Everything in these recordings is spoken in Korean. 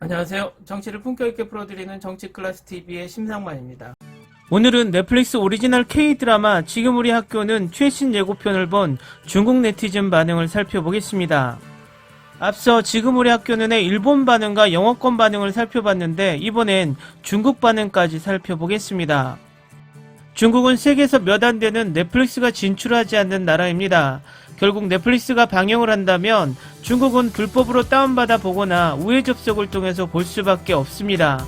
안녕하세요. 정치를 품격 있게 풀어드리는 정치클래스TV의 심상만입니다. 오늘은 넷플릭스 오리지널 K-드라마 지금 우리 학교는 최신 예고편을 본 중국 네티즌 반응을 살펴보겠습니다. 앞서 지금 우리 학교는의 일본 반응과 영어권 반응을 살펴봤는데 이번엔 중국 반응까지 살펴보겠습니다. 중국은 세계에서 몇 안 되는 넷플릭스가 진출하지 않는 나라입니다. 결국 넷플릭스가 방영을 한다면 중국은 불법으로 다운받아 보거나 우회 접속을 통해서 볼 수밖에 없습니다.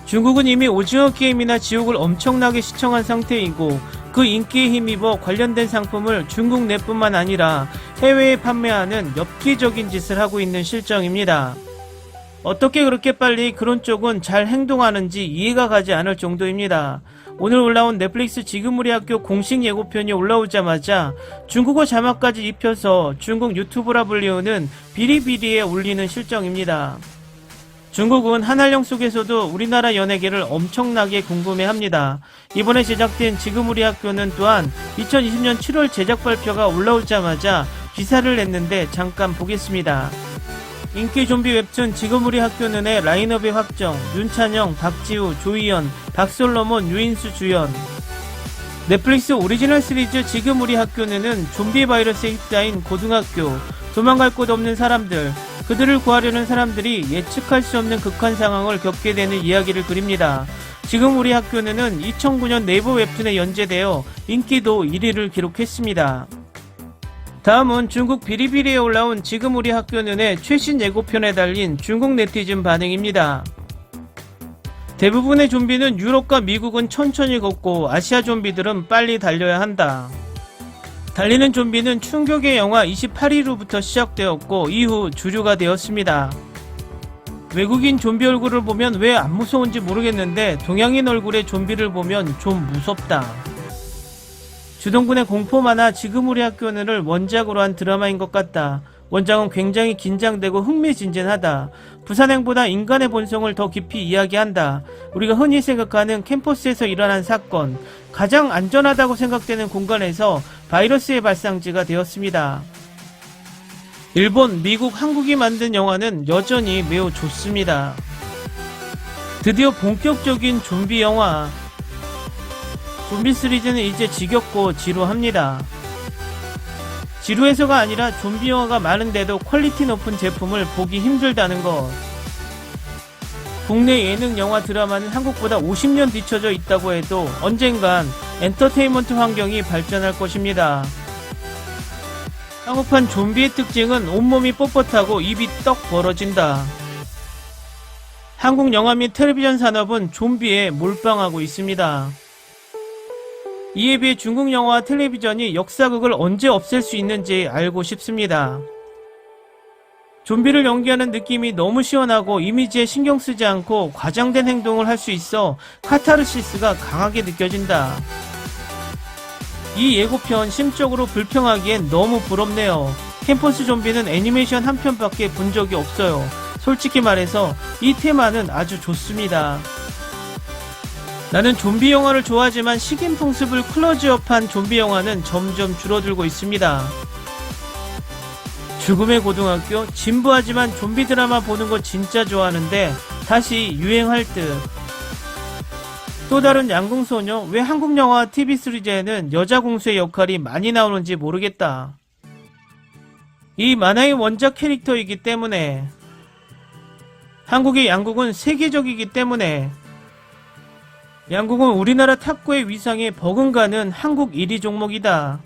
중국은 이미 오징어 게임이나 지옥을 엄청나게 시청한 상태이고 그 인기에 힘입어 관련된 상품을 중국 내뿐만 아니라 해외에 판매하는 엽기적인 짓을 하고 있는 실정입니다. 어떻게 그렇게 빨리 그런 쪽은 잘 행동하는지 이해가 가지 않을 정도입니다. 오늘 올라온 넷플릭스 지금 우리 학교 공식 예고편이 올라오자마자 중국어 자막까지 입혀서 중국 유튜브라 불리우는 비리비리에 올리는 실정입니다. 중국은 한한령 속에서도 우리나라 연예계를 엄청나게 궁금해합니다. 이번에 제작된 지금 우리 학교는 또한 2020년 7월 제작 발표가 올라오자마자 기사를 냈는데 잠깐 보겠습니다. 인기 좀비 웹툰 지금 우리 학교는의 라인업의 확정, 윤찬영, 박지우, 조희연, 박솔로몬, 유인수 주연. 넷플릭스 오리지널 시리즈 지금 우리 학교는 좀비 바이러스에 휩싸인 고등학교, 도망갈 곳 없는 사람들, 그들을 구하려는 사람들이 예측할 수 없는 극한 상황을 겪게 되는 이야기를 그립니다. 지금 우리 학교는 2009년 네이버 웹툰에 연재되어 인기도 1위를 기록했습니다. 다음은 중국 비리비리에 올라온 지금 우리 학교는의 최신 예고편에 달린 중국 네티즌 반응입니다. 대부분의 좀비는 유럽과 미국은 천천히 걷고 아시아 좀비들은 빨리 달려야 한다. 달리는 좀비는 충격의 영하 28위로부터 시작되었고 이후 주류가 되었습니다. 외국인 좀비 얼굴을 보면 왜 안 무서운지 모르겠는데 동양인 얼굴의 좀비를 보면 좀 무섭다. 주동군의 공포 만화 지금 우리 학교는을 원작으로 한 드라마인 것 같다. 원작은 굉장히 긴장되고 흥미진진하다. 부산행보다 인간의 본성을 더 깊이 이야기한다. 우리가 흔히 생각하는 캠퍼스에서 일어난 사건, 가장 안전하다고 생각되는 공간에서 바이러스의 발상지가 되었습니다. 일본, 미국, 한국이 만든 영화는 여전히 매우 좋습니다. 드디어 본격적인 좀비 영화. 좀비 시리즈는 이제 지겹고 지루합니다. 지루해서가 아니라 좀비 영화가 많은데도 퀄리티 높은 제품을 보기 힘들다는 것. 국내 예능 영화 드라마는 한국보다 50년 뒤처져 있다고 해도 언젠간 엔터테인먼트 환경이 발전할 것입니다. 한국판 좀비의 특징은 온몸이 뻣뻣하고 입이 떡 벌어진다. 한국 영화 및 텔레비전 산업은 좀비에 몰빵하고 있습니다. 이에 비해 중국 영화와 텔레비전이 역사극을 언제 없앨 수 있는지 알고 싶습니다. 좀비를 연기하는 느낌이 너무 시원하고 이미지에 신경 쓰지 않고 과장된 행동을 할 수 있어 카타르시스가 강하게 느껴진다. 이 예고편 심적으로 불평하기엔 너무 부럽네요. 캠퍼스 좀비는 애니메이션 한 편밖에 본 적이 없어요. 솔직히 말해서 이 테마는 아주 좋습니다. 나는 좀비 영화를 좋아하지만 식인풍습을 클로즈업한 좀비 영화는 점점 줄어들고 있습니다. 죽음의 고등학교? 진부하지만 좀비 드라마 보는 거 진짜 좋아하는데 다시 유행할 듯. 또 다른 양궁소녀? 왜 한국 영화와 TV 시리즈에는 여자 공수의 역할이 많이 나오는지 모르겠다. 이 만화의 원작 캐릭터이기 때문에, 한국의 양궁은 세계적이기 때문에, 양궁은 우리나라 탁구의 위상에 버금가는 한국 1위 종목이다.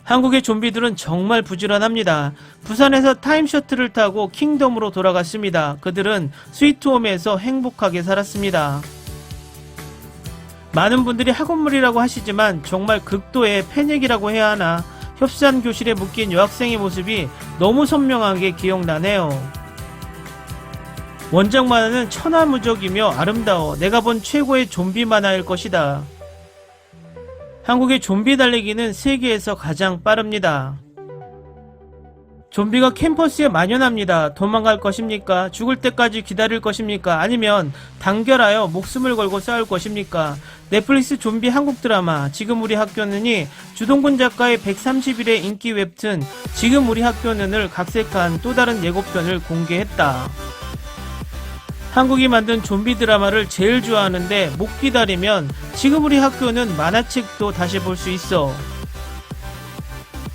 한국의 좀비들은 정말 부지런합니다. 부산에서 타임셔틀을 타고 킹덤으로 돌아갔습니다. 그들은 스위트홈에서 행복하게 살았습니다. 많은 분들이 학원물이라고 하시지만 정말 극도의 패닉이라고 해야 하나, 협산 교실에 묶인 여학생의 모습이 너무 선명하게 기억나네요. 원작 만화는 천하무적이며 아름다워 내가 본 최고의 좀비 만화일 것이다. 한국의 좀비 달리기는 세계에서 가장 빠릅니다. 좀비가 캠퍼스에 만연합니다. 도망갈 것입니까? 죽을 때까지 기다릴 것입니까? 아니면 단결하여 목숨을 걸고 싸울 것입니까? 넷플릭스 좀비 한국 드라마 지금 우리 학교는이 주동근 작가의 130일의 인기 웹툰 지금 우리 학교는을 각색한 또 다른 예고편을 공개했다. 한국이 만든 좀비 드라마를 제일 좋아하는데 못 기다리면 지금 우리 학교는 만화책도 다시 볼 수 있어.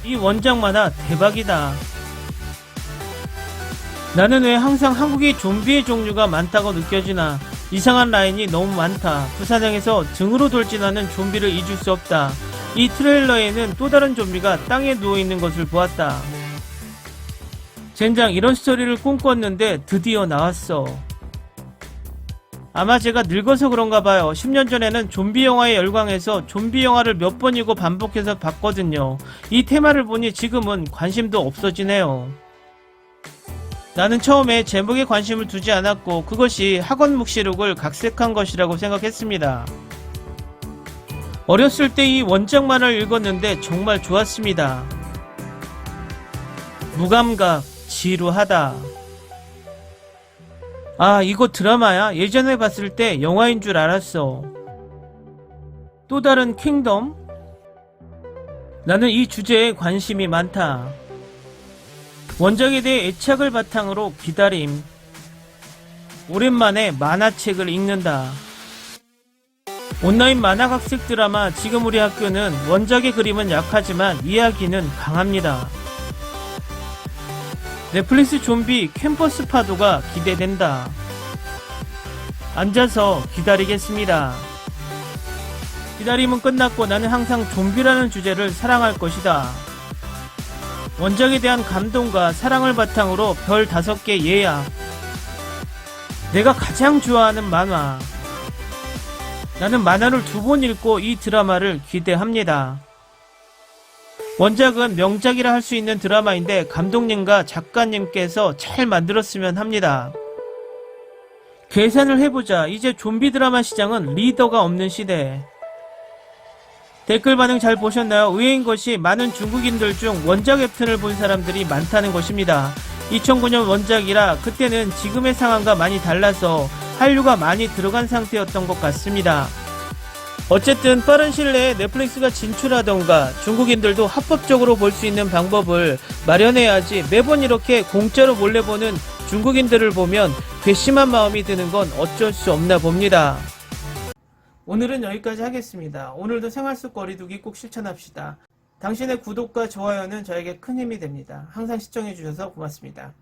이 원작 만화 대박이다. 나는 왜 항상 한국이 좀비의 종류가 많다고 느껴지나. 이상한 라인이 너무 많다. 부산행에서 등으로 돌진하는 좀비를 잊을 수 없다. 이 트레일러에는 또 다른 좀비가 땅에 누워있는 것을 보았다. 젠장, 이런 스토리를 꿈꿨는데 드디어 나왔어. 아마 제가 늙어서 그런가 봐요. 10년 전에는 좀비 영화에 열광해서 좀비 영화를 몇 번이고 반복해서 봤거든요. 이 테마를 보니 지금은 관심도 없어지네요. 나는 처음에 제목에 관심을 두지 않았고 그것이 학원 묵시록을 각색한 것이라고 생각했습니다. 어렸을 때 이 원작 만화를 읽었는데 정말 좋았습니다. 무감각, 지루하다. 아, 이거 드라마야? 예전에 봤을 때 영화인 줄 알았어. 또 다른 킹덤? 나는 이 주제에 관심이 많다. 원작에 대해 애착을 바탕으로 기다림. 오랜만에 만화책을 읽는다. 온라인 만화 각색 드라마 지금 우리 학교는 원작의 그림은 약하지만 이야기는 강합니다. 넷플릭스 좀비 캠퍼스 파도가 기대된다. 앉아서 기다리겠습니다. 기다림은 끝났고 나는 항상 좀비라는 주제를 사랑할 것이다. 원작에 대한 감동과 사랑을 바탕으로 별 5개 예약. 내가 가장 좋아하는 만화. 나는 만화를 2번 읽고 이 드라마를 기대합니다. 원작은 명작이라 할 수 있는 드라마인데 감독님과 작가님께서 잘 만들었으면 합니다. 계산을 해보자. 이제 좀비 드라마 시장은 리더가 없는 시대. 댓글 반응 잘 보셨나요? 의외인 것이 많은 중국인들 중 원작 웹툰을 본 사람들이 많다는 것입니다. 2009년 원작이라 그때는 지금의 상황과 많이 달라서 한류가 많이 들어간 상태였던 것 같습니다. 어쨌든 빠른 시일 내에 넷플릭스가 진출하던가 중국인들도 합법적으로 볼 수 있는 방법을 마련해야지 매번 이렇게 공짜로 몰래 보는 중국인들을 보면 괘씸한 마음이 드는 건 어쩔 수 없나 봅니다. 오늘은 여기까지 하겠습니다. 오늘도 생활 속 거리두기 꼭 실천합시다. 당신의 구독과 좋아요는 저에게 큰 힘이 됩니다. 항상 시청해주셔서 고맙습니다.